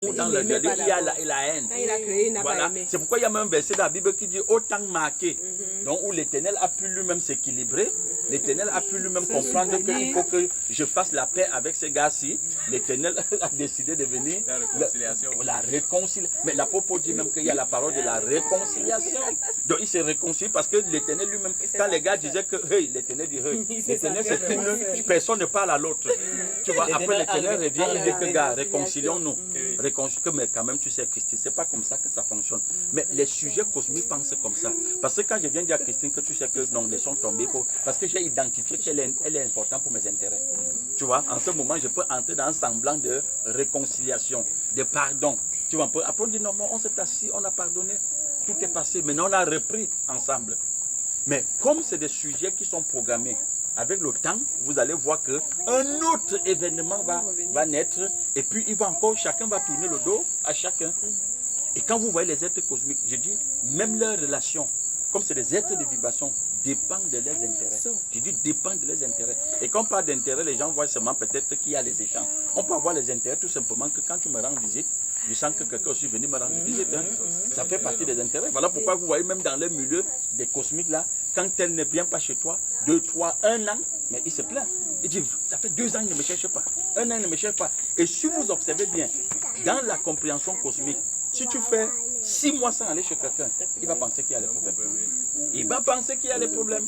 Dans le dialogue, il y a la haine. Quand il a créé, il n'a pas aimé. C'est pourquoi il y a même un verset dans la Bible qui dit autant marqué. Donc où l'Éternel a pu lui-même s'équilibrer. L'Éternel a pu lui-même comprendre qu'il faut que je fasse la paix avec ces gars-ci. L'Éternel a décidé de venir. La réconciliation. La réconciliation. Mais l'apôtre dit même qu'il y a la parole de la réconciliation. Donc il se réconcilie parce que l'Éternel lui-même, quand les gars disaient que hey, l'Éternel dit hey, l'Éternel c'est une personne ne parle à l'autre. Tu vois, après l'Éternel revient, il dit que gars, réconcilions-nous. Mais quand même, tu sais, Christine, c'est pas comme ça que ça fonctionne. Mais les sujets cosmiques pensent comme ça. Parce que quand je viens dire à Christine que tu sais que non, les sont tombés, parce que j'ai identifié qu'elle est importante pour mes intérêts. Tu vois, en ce moment, je peux entrer dans un semblant de réconciliation, de pardon. Tu vois, après on dit non, on s'est assis, on a pardonné, tout est passé. Maintenant, on a repris ensemble. Mais comme c'est des sujets qui sont programmés, avec le temps, vous allez voir qu'un autre événement va naître et puis il va encore, chacun va tourner le dos à chacun. Et quand vous voyez les êtres cosmiques, je dis, même leurs relations, comme c'est des êtres de vibration, dépendent de leurs intérêts. Je dis dépendent de leurs intérêts. Et quand on parle d'intérêt, les gens voient seulement peut-être qu'il y a les échanges. On peut avoir les intérêts tout simplement que quand tu me rends visite, je sens que quelqu'un aussi venu me rendre visite. Hein. Ça fait partie des intérêts. Voilà pourquoi vous voyez même dans le milieu des cosmiques là, quand elle ne vient pas chez toi, 2, 3, 1 an, mais il se plaint. Il dit, ça fait 2 ans qu'il ne me cherche pas. 1 an, il ne me cherche pas. Et si vous observez bien, dans la compréhension cosmique, si tu fais 6 mois sans aller chez quelqu'un, il va penser qu'il y a des problèmes. Il va penser qu'il y a des problèmes.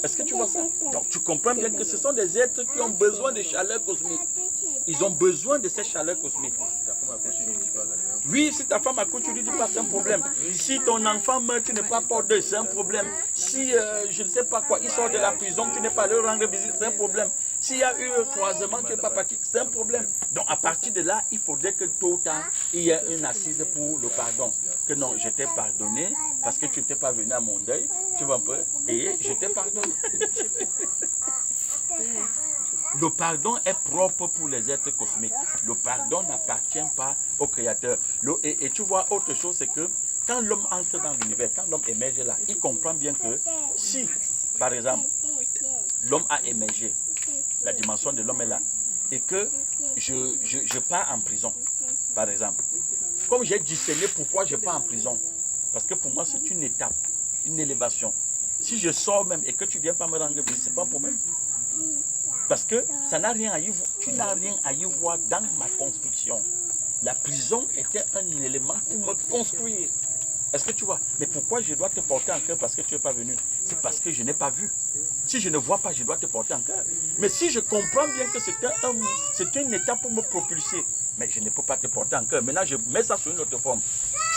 Est-ce que tu vois ça? Donc tu comprends bien que ce sont des êtres qui ont besoin de chaleur cosmique. Ils ont besoin de cette chaleur cosmique. Oui, si ta femme accouche, tu ne lui dis pas, c'est un problème. Si ton enfant meurt, tu n'es pas porte d'œil, c'est un problème. Si, je ne sais pas quoi, il sort de la prison, tu n'es pas allé rendre visite, c'est un problème. S'il y a eu un croisement, tu n'es pas parti, c'est un problème. Donc à partir de là, il faudrait que tôt ou tard, il y ait une assise pour le pardon. Que non, je t'ai pardonné parce que tu n'étais pas venu à mon deuil, tu vois un peu, et je t'ai pardonné. Le pardon est propre pour les êtres cosmiques. Le pardon n'appartient pas au Créateur. Et tu vois, autre chose, c'est que quand l'homme entre dans l'univers, quand l'homme émerge là, il comprend bien que si, par exemple, l'homme a émergé, la dimension de l'homme est là, et que je pars en prison, par exemple, comme j'ai discerné pourquoi je pars en prison, parce que pour moi c'est une étape, une élévation. Si je sors même et que tu ne viens pas me rendre visite, ce n'est pas un problème. Parce que ça n'a rien à y voir, tu n'as rien à y voir dans ma construction. La prison était un élément pour me construire. Est-ce que tu vois? Mais pourquoi je dois te porter en cœur parce que tu n'es pas venu? C'est parce que je n'ai pas vu. Si je ne vois pas, je dois te porter en cœur. Mais si je comprends bien que c'est une étape pour me propulser, mais je ne peux pas te porter en cœur. Maintenant, je mets ça sur une autre forme.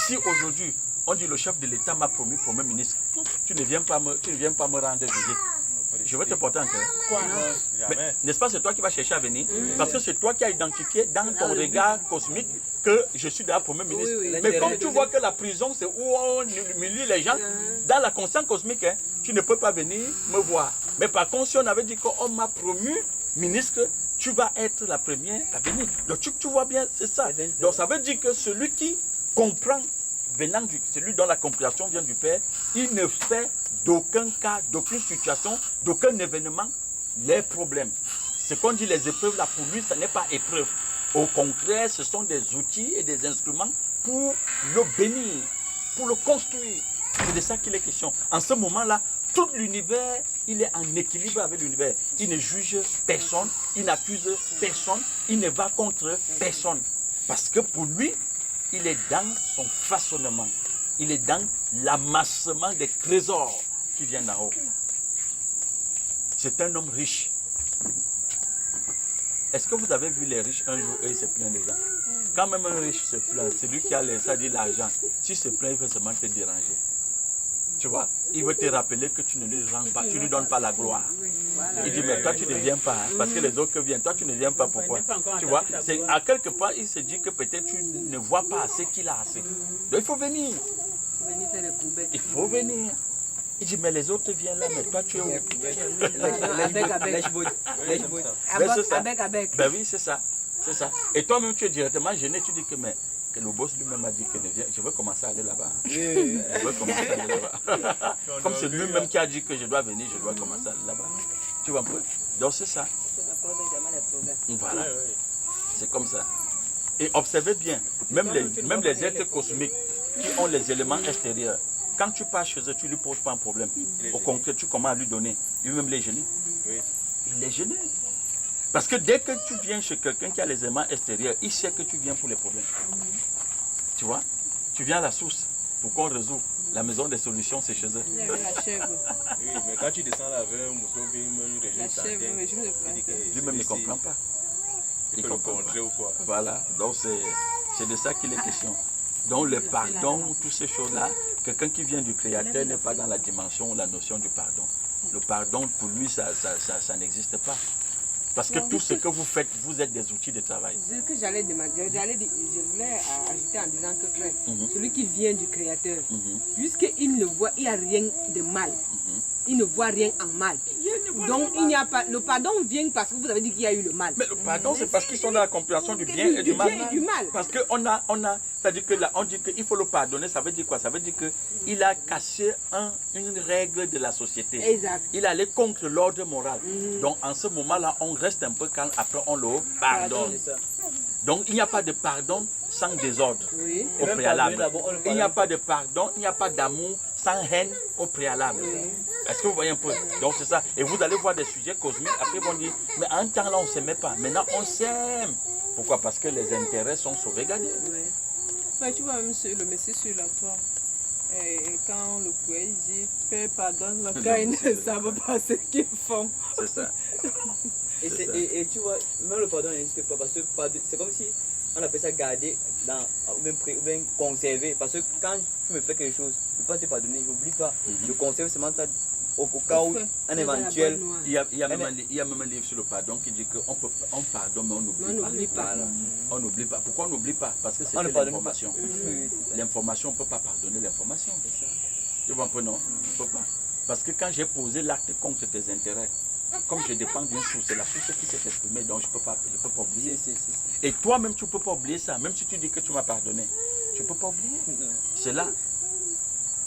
Si aujourd'hui, on dit le chef de l'État m'a promis Premier ministre, tu ne viens pas me rendre visite. Je vais te porter en cœur. N'est-ce pas, c'est toi qui vas chercher à venir? Parce que c'est toi qui as identifié dans ton regard cosmique que je suis déjà Premier ministre. Mais comme tu vois que la prison, c'est où on humilie les gens, dans la conscience cosmique, hein, tu ne peux pas venir me voir. Mais par contre, si on avait dit qu'on m'a promu ministre, tu vas être la première à venir. Donc tu vois bien, c'est ça. Donc ça veut dire que celui qui comprend, celui dont la compréhension vient du Père, il ne fait d'aucun cas, d'aucune situation, d'aucun événement, les problèmes. Ce qu'on dit les épreuves là, pour lui, ce n'est pas épreuve. Au contraire, ce sont des outils et des instruments pour le bénir, pour le construire. C'est de ça qu'il est question. En ce moment-là, tout l'univers, il est en équilibre avec l'univers. Il ne juge personne, il n'accuse personne, il ne va contre personne. Parce que pour lui, il est dans son façonnement. Il est dans l'amassement des trésors qui viennent d'en haut. C'est un homme riche. Est-ce que vous avez vu les riches un jour, eux, ils se plaignent des gens? Quand même un riche se plaint, c'est lui qui a l'argent. S'il se plaint, il veut seulement te déranger. Tu vois, il veut te rappeler que tu ne lui rends pas, tu ne lui donnes pas la gloire. Il dit, mais toi tu ne viens pas, hein, parce que les autres viennent, toi tu ne viens pas, pourquoi? Tu vois, à quelque part, il se dit que peut-être tu ne vois pas assez qu'il a assez. Donc il faut venir. Il faut venir. Il dit, mais les autres viennent là, mais toi tu es où? Ben oui, c'est ça. C'est ça. Et toi-même, tu es directement gêné, tu dis que mais le boss lui-même a dit que je veux commencer à aller là-bas. Je veux commencer à aller là-bas. Comme c'est lui-même qui a dit que je dois venir, je dois commencer à aller là-bas. Tu vois un peu? Donc c'est ça. Voilà. C'est comme ça. Et observez bien, même les êtres cosmiques qui ont les éléments extérieurs, quand tu pars chez eux, tu ne lui poses pas un problème. Au contraire, tu commences à lui donner. Lui-même les gêner. Oui. Il est gêné. Parce que dès que tu viens chez quelqu'un qui a les éléments extérieurs, il sait que tu viens pour les problèmes. Tu vois? Tu viens à la source pour qu'on résout. La maison des solutions, c'est chez eux. Il y avait la chèvre. Oui, mais quand tu descends là avec un mouton, une région La chèvre, oui, je me le Lui-même ne comprend pas. Il peut le congeler ou quoi. Voilà, donc c'est de ça qu'il est question. Donc le pardon, toutes ces choses-là, quelqu'un qui vient du Créateur n'est pas dans la dimension ou la notion du pardon. Le pardon, pour lui, ça n'existe pas. Parce que tout ce que vous faites, vous êtes des outils de travail. Ce que j'allais demander, je voulais ajouter en disant que frère, celui qui vient du Créateur, puisqu'il ne voit, il n'y a rien de mal. Il ne voit rien en mal. Donc il n'y a pas, le pardon vient parce que vous avez dit qu'il y a eu le mal. Mais le pardon, c'est parce qu'ils sont dans la compréhension du bien et du mal. Parce qu'on c'est-à-dire que là, on dit qu'il faut le pardonner, ça veut dire quoi? Ça veut dire qu'il a cassé une règle de la société. Exact. Il allait contre l'ordre moral. Donc en ce moment-là, on reste un peu calme, après on le pardonne. Donc il n'y a pas de pardon sans désordre au préalable. Il n'y a pas de pardon, il n'y a pas d'amour sans haine au préalable. Est-ce que vous voyez un peu? Donc c'est ça. Et vous allez voir des sujets cosmiques, après ils vont dire, mais en temps là on ne s'aimait pas, maintenant on s'aime. Pourquoi? Parce que les intérêts sont sauvegardés. Ouais, tu vois, même le monsieur sur la toile, et quand le curé dit Père pardonne, le gars ils ne savent pas ce qu'ils font. C'est ça. Et tu vois, même le pardon n'existe pas parce que c'est comme si on appelle ça garder ou bien conserver. Parce que quand tu me fais quelque chose, je ne peux pas te pardonner, je n'oublie pas. Je conserve seulement ça au cas où un éventuel. Il y a même un livre sur le pardon qui dit qu'on pardonne mais on n'oublie pas. On n'oublie pas. Pourquoi on n'oublie pas? Parce que c'est l'information. L'information, on ne peut pas pardonner l'information. Tu vois un peu, non? On ne peut pas. Parce que quand j'ai posé l'acte contre tes intérêts, comme je dépends d'une source, c'est la source qui s'est exprimée, donc je ne peux pas oublier. Et toi-même, tu ne peux pas oublier ça. Même si tu dis que tu m'as pardonné, tu ne peux pas oublier. C'est là.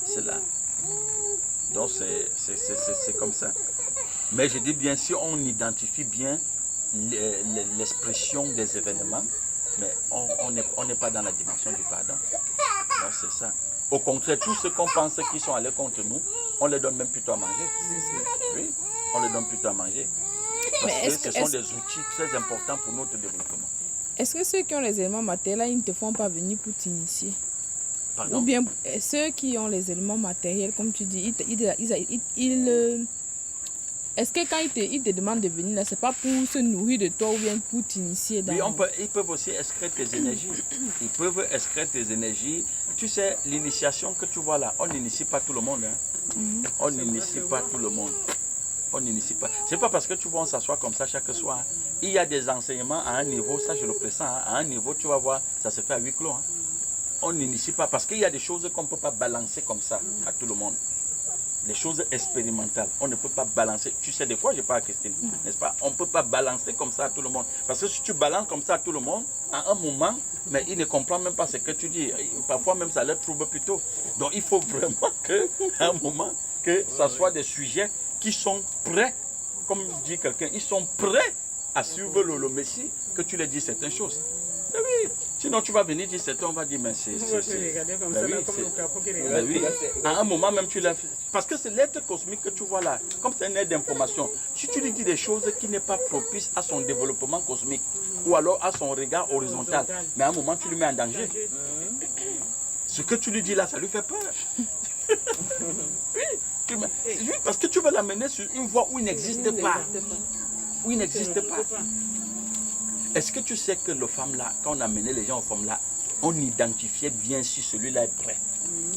C'est là. Donc c'est comme ça. Mais je dis bien, si on identifie bien l'expression des événements, mais on n'est pas dans la dimension du pardon. Donc c'est ça. Au contraire, tous ceux qu'on pense qui sont allés contre nous, on les donne même plutôt à manger. Oui, on les donne plutôt à manger. Parce que ce sont des outils très importants pour notre développement. Est-ce que ceux qui ont les éléments matériels, ils ne te font pas venir pour t'initier? Pardon? Ou bien ceux qui ont les éléments matériels, comme tu dis, est-ce que quand ils te demandent de venir là, c'est pas pour se nourrir de toi ou bien pour t'initier dans... Oui, ils peuvent aussi excréter tes énergies. Ils peuvent excréter tes énergies. Tu sais, l'initiation que tu vois là, on n'initie pas tout le monde. Hein. On n'initie pas tout le monde. On n'initie pas. C'est pas parce que tu vois, on s'assoit comme ça chaque soir. Il y a des enseignements à un niveau, ça je le pressens, hein. À un niveau, tu vas voir, ça se fait à huis clos. Hein. On n'initie pas parce qu'il y a des choses qu'on ne peut pas balancer comme ça à tout le monde. Les choses expérimentales, on ne peut pas balancer. Tu sais, des fois, je parle à Christine, n'est-ce pas? On ne peut pas balancer comme ça à tout le monde. Parce que si tu balances comme ça à tout le monde, à un moment, mais il ne comprend même pas ce que tu dis. Parfois même, ça leur trouble plutôt. Donc, il faut vraiment qu'à un moment, que ça soit des sujets qui sont prêts, comme dit quelqu'un, ils sont prêts à suivre le Messie, que tu leur dis certaines choses. Mais oui, sinon tu vas venir dire c'est on va dire mais c'est. À un moment même tu l'as fait. Parce que c'est l'être cosmique que tu vois là, comme c'est un être d'information. Si tu lui dis des choses qui n'est pas propice à son développement cosmique, ou alors à son regard horizontal, mais à un moment tu lui mets en danger. Ce que tu lui dis là, ça lui fait peur. Oui, parce que tu vas l'amener sur une voie où il n'existe pas. Où il n'existe pas. Est-ce que tu sais que le femme là, quand on amenait les gens aux femmes là, on identifiait bien si celui-là est prêt.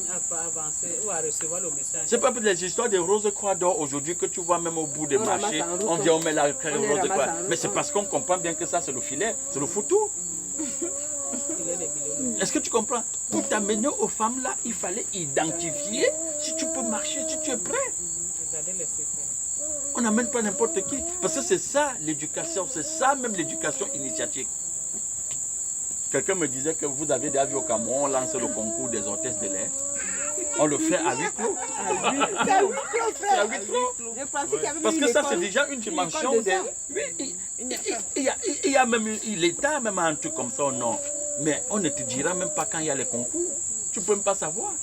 À avancer ou à recevoir le message. C'est pas pour les histoires des roses croix d'or aujourd'hui que tu vois même au bout des marchés, on vient, on met la rose croix. Mais c'est parce qu'on comprend bien que ça c'est le filet, c'est le foutou. Est-ce que tu comprends? Pour t'amener aux femmes là, il fallait identifier si tu peux marcher, si tu es prêt. Regardez les secrets. On n'amène pas n'importe qui. Parce que c'est ça l'éducation, c'est ça même l'éducation initiatique. Quelqu'un me disait que vous avez déjà vu au Cameroun, on lance le concours des hôtesses de l'air. On le fait à huis clos. C'est à huis clos. Parce que ça c'est déjà une dimension de... Oui, il y a même l'État même un truc comme ça, non. Mais on ne te dira même pas quand il y a les concours. Tu ne peux même pas savoir.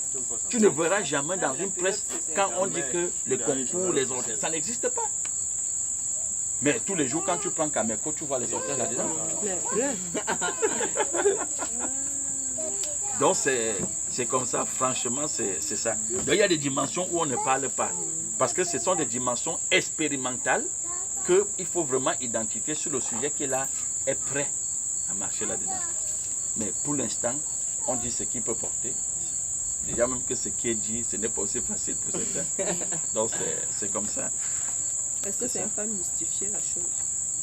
Tu ne verras jamais dans une presse quand on dit que les concours, les orthèses, ça n'existe pas. Mais tous les jours, quand tu prends Cameco, tu vois les orthèses là-dedans. Donc c'est comme ça, franchement, c'est ça. Donc il y a des dimensions où on ne parle pas. Parce que ce sont des dimensions expérimentales qu'il faut vraiment identifier sur le sujet qui là est prêt à marcher là-dedans. Mais pour l'instant, on dit ce qui peut porter. Déjà même que ce qui est dit, ce n'est pas aussi facile pour certains. Donc c'est comme ça. Est-ce que ce n'est pas mystifier la chose?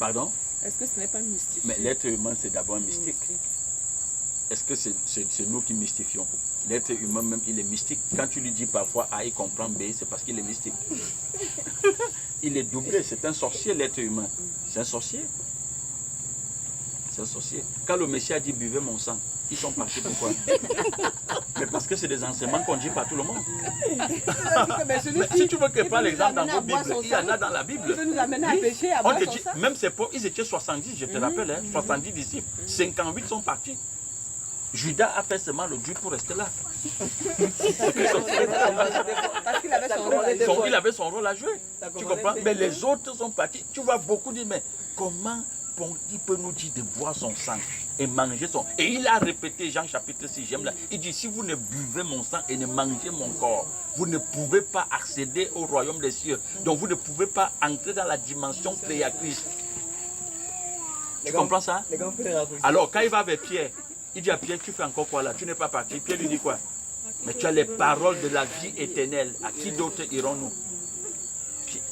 Pardon? Est-ce que ce n'est pas mystifier? Mais l'être humain, c'est d'abord un mystique. Est-ce que c'est nous qui mystifions? L'être humain même, il est mystique. Quand tu lui dis parfois A, il comprend B, c'est parce qu'il est mystique. Il est doublé, c'est un sorcier l'être humain. C'est un sorcier. C'est un sorcier. Quand le Messie a dit buvez mon sang, ils sont partis pourquoi? Mais parce que c'est des enseignements qu'on dit par tout le monde. Mais si tu veux que prenne l'exemple dans vos Bibles, il y en a dans la Bible. Il peut nous amener à pécher, à On boire te son dit, sang. même ces pauvres, ils étaient 70, je te rappelle, hein, 70 disciples. 58 sont partis. Judas a fait seulement le dur pour rester là. Parce qu'il avait son rôle. Il avait son rôle à jouer. Tu comprends? Mais les autres sont partis. Tu vois beaucoup dire, mais comment il peut nous dire de boire son sang et manger son... Et il a répété, Jean chapitre 6, j'aime là, il dit, si vous ne buvez mon sang et ne mangez mon corps, vous ne pouvez pas accéder au royaume des cieux. Donc vous ne pouvez pas entrer dans la dimension créatrice. Tu comprends ça? Alors quand il va vers Pierre, il dit à Pierre, tu fais encore quoi là? Tu n'es pas parti. Pierre lui dit quoi? Mais tu as les paroles de la vie éternelle. À qui d'autre irons-nous?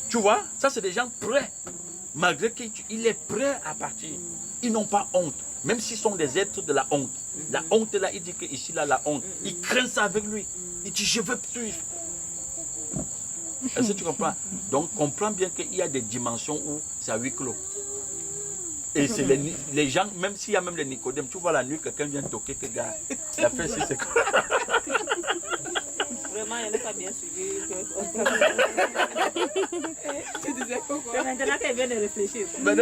Tu vois, ça c'est des gens prêts. Malgré qu'il est prêt à partir. Ils n'ont pas honte. Même s'ils sont des êtres de la honte. La honte là, il dit que ici là, la honte. Il craint ça avec lui. Il dit, je veux suivre. Est-ce que tu comprends? Donc comprends bien qu'il y a des dimensions où c'est à huis clos. Et c'est les gens, même s'il y a même les Nicodèmes, tu vois la nuit, quelqu'un vient toquer, que gars, la fait si c'est quoi? Vraiment, elle n'est pas bien suivie. Tu disais quoi? C'est maintenant qu'elle vient de réfléchir. Mais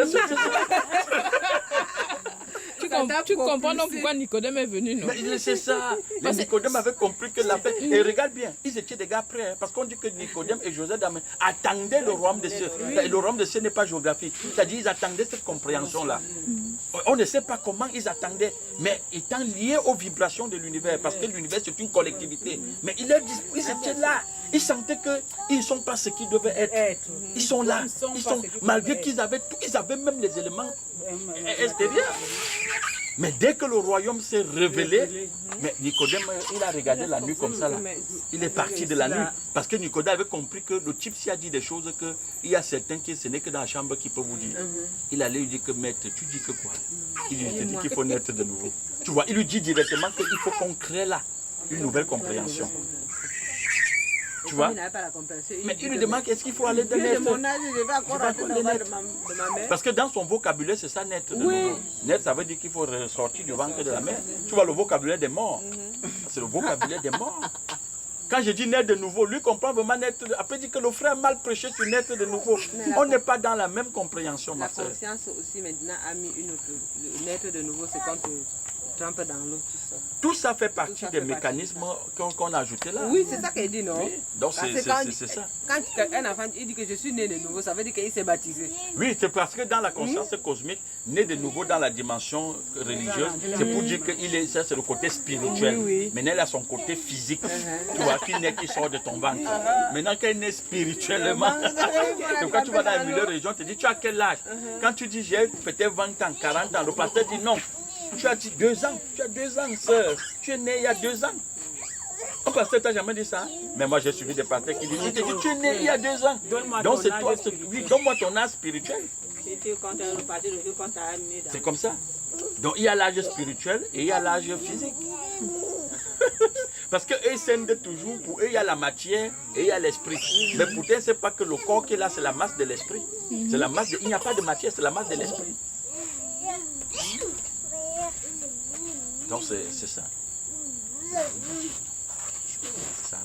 Tu comprends donc pourquoi Nicodème est venu, non? mais c'est ça. Mais Nicodème avait compris que la fête. Et regarde bien, ils étaient des gars prêts. Hein, parce qu'on dit que Nicodème et Joseph attendaient le royaume des cieux. Le royaume des cieux n'est pas géographique. C'est-à-dire ils attendaient cette compréhension-là. On ne sait pas comment ils attendaient, mais étant liés aux vibrations de l'univers, parce que l'univers c'est une collectivité. Mais ils étaient là. Ils sentaient qu'ils ne sont pas ce qu'ils devaient être. Ils sont là. Malgré qu'ils avaient tout, ils avaient même les éléments extérieurs. Mais dès que le royaume s'est révélé, mais Nicodème, il a regardé la nuit comme ça là. Il est parti de la nuit. Parce que Nicodème avait compris que le type s'y a dit des choses qu'il y a certains qui ce n'est que dans la chambre qui peuvent vous dire. Il allait lui dire que maître, tu dis que quoi? Il lui dit qu'il faut naître de nouveau. Tu vois, il lui dit directement qu'il faut qu'on crée là une nouvelle compréhension. Tu vois? Mais il lui demande qu'est-ce qu'il faut aller de naître. Parce que dans son vocabulaire, c'est ça naître de nouveau. Naître, ça veut dire qu'il faut ressortir du ventre de la mère. Tu vois le vocabulaire des morts. C'est le vocabulaire des morts. Quand je dis naître de nouveau, lui comprend vraiment naître. Après, il dit que le frère mal prêché sur naître de nouveau. On n'est pas dans la même compréhension, ma soeur. La conscience aussi maintenant a mis une autre. Naître de nouveau, c'est quand tu trempes dans l'eau, tu sors. Tout ça fait partie des mécanismes qu'on a ajoutés là. Oui, c'est ça qu'elle dit, non? Oui. Donc c'est ça. Quand un enfant il dit que je suis né de nouveau, ça veut dire qu'il s'est baptisé. Oui, c'est parce que dans la conscience cosmique, né de nouveau dans la dimension religieuse, c'est pour dire que ça c'est le côté spirituel. Maintenant, il a son côté physique. Tu vois, qui sort de ton ventre. Maintenant, qu'elle naît spirituellement. Donc quand tu vas dans la milieu religion, tu te dis, tu as quel âge? Quand tu dis, j'ai peut-être 20 ans, 40 ans, le pasteur dit non. Tu as dit 2 ans, tu as 2 ans, sœur. Tu es né il y a 2 ans. Un pasteur t'a jamais dit ça? Mais moi j'ai suivi des pasteurs qui disent, tu es né il y a 2 ans. Donc c'est toi, oui, donne-moi ton âge spirituel. C'est comme ça. Donc il y a l'âge spirituel et il y a l'âge physique. Parce qu'eux scindent toujours, pour eux il y a la matière et il y a l'esprit. Mais pourtant c'est pas que le corps qui est là, c'est la masse de l'esprit. C'est la masse il n'y a pas de matière, c'est la masse de l'esprit. Donc c'est ça. Ça.